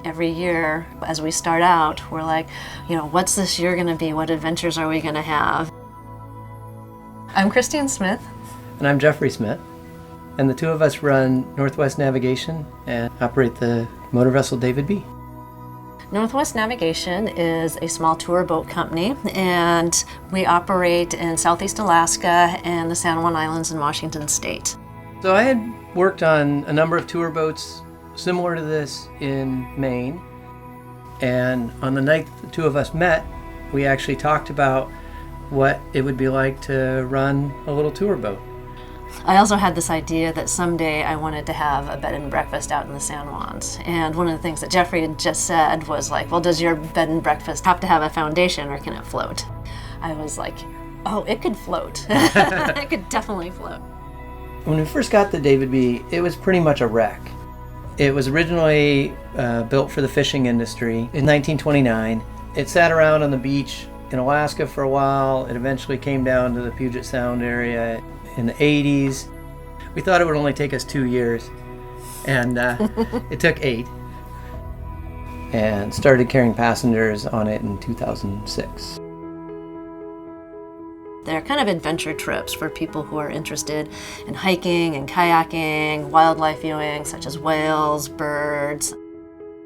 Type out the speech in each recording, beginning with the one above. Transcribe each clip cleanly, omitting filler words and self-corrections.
Every year, as we start out, we're like, what's this year going to be? What adventures are we going to have? I'm Christine Smith. And I'm Jeffrey Smith. And the two of us run Northwest Navigation and operate the motor vessel David B. Northwest Navigation is a small tour boat company, and we operate in Southeast Alaska and the San Juan Islands in Washington State. So I had worked on a number of tour boats similar to this in Maine, and on the night the two of us met, we actually talked about what it would be like to run a little tour boat. I also had this idea that someday I wanted to have a bed and breakfast out in the San Juans. And one of the things that Jeffrey had just said was like, well, does your bed and breakfast have to have a foundation or can it float? I was like, oh, it could float. It could definitely float. When we first got the David B, it was pretty much a wreck. It was originally built for the fishing industry in 1929. It sat around on the beach in Alaska for a while. It eventually came down to the Puget Sound area in the 80s. We thought it would only take us 2 years, and it took 8, and started carrying passengers on it in 2006. They're kind of adventure trips for people who are interested in hiking and kayaking, wildlife viewing such as whales, birds.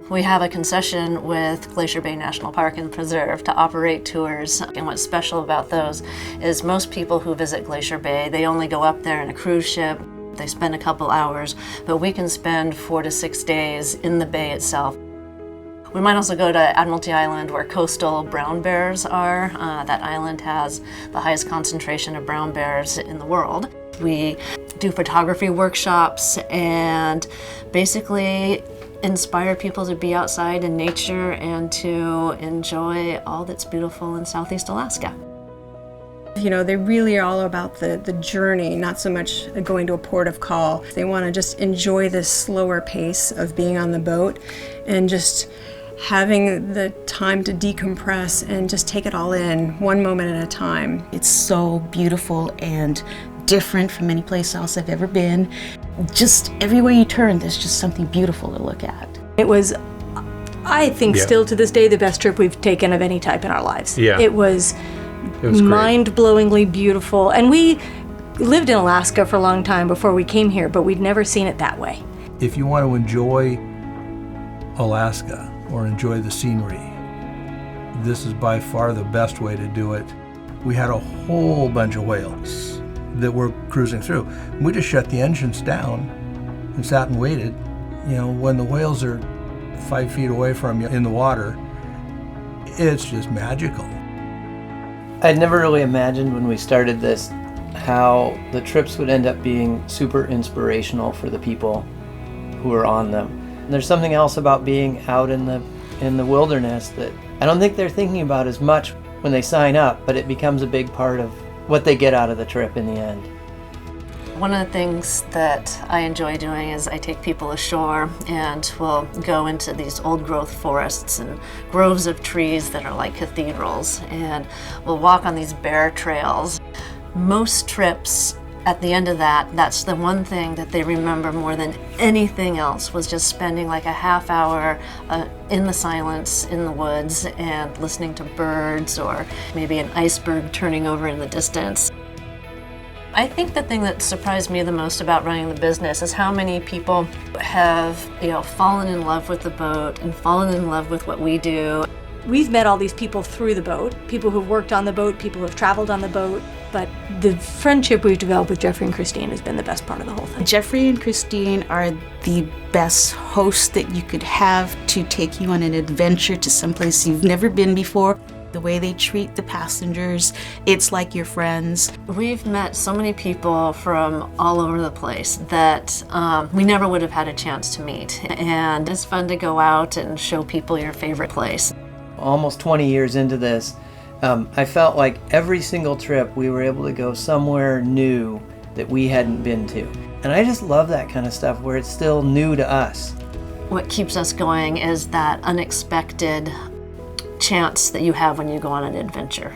We have a concession with Glacier Bay National Park and Preserve to operate tours. And what's special about those is most people who visit Glacier Bay, they only go up there in a cruise ship. They spend a couple hours, but we can spend 4 to 6 days in the bay itself. We might also go to Admiralty Island where coastal brown bears are. That island has the highest concentration of brown bears in the world. We do photography workshops and basically inspire people to be outside in nature and to enjoy all that's beautiful in Southeast Alaska. They really are all about the journey, not so much going to a port of call. They want to just enjoy this slower pace of being on the boat and just having the time to decompress and just take it all in, one moment at a time. It's so beautiful and different from any place else I've ever been. Just everywhere you turn, there's just something beautiful to look at. It was, I think, still to this day, the best trip we've taken of any type in our lives. Yeah. It was great. Mind-blowingly beautiful. And we lived in Alaska for a long time before we came here, but we'd never seen it that way. If you want to enjoy Alaska or enjoy the scenery, this is by far the best way to do it. We had a whole bunch of whales that were cruising through. We just shut the engines down and sat and waited. When the whales are 5 feet away from you in the water, it's just magical. I'd never really imagined when we started this how the trips would end up being super inspirational for the people who are on them. And there's something else about being out in the wilderness that I don't think they're thinking about as much when they sign up, but it becomes a big part of what they get out of the trip in the end. One of the things that I enjoy doing is I take people ashore and we'll go into these old growth forests and groves of trees that are like cathedrals, and we'll walk on these bear trails. Most trips, at the end of that, that's the one thing that they remember more than anything else, was just spending like a half hour in the silence in the woods and listening to birds or maybe an iceberg turning over in the distance. I think the thing that surprised me the most about running the business is how many people have, fallen in love with the boat and fallen in love with what we do. We've met all these people through the boat, people who've worked on the boat, people who've traveled on the boat, but the friendship we've developed with Jeffrey and Christine has been the best part of the whole thing. Jeffrey and Christine are the best hosts that you could have to take you on an adventure to someplace you've never been before. The way they treat the passengers, it's like your friends. We've met so many people from all over the place that we never would have had a chance to meet. And it's fun to go out and show people your favorite place. Almost 20 years into this, I felt like every single trip we were able to go somewhere new that we hadn't been to. And I just love that kind of stuff where it's still new to us. What keeps us going is that unexpected chance that you have when you go on an adventure.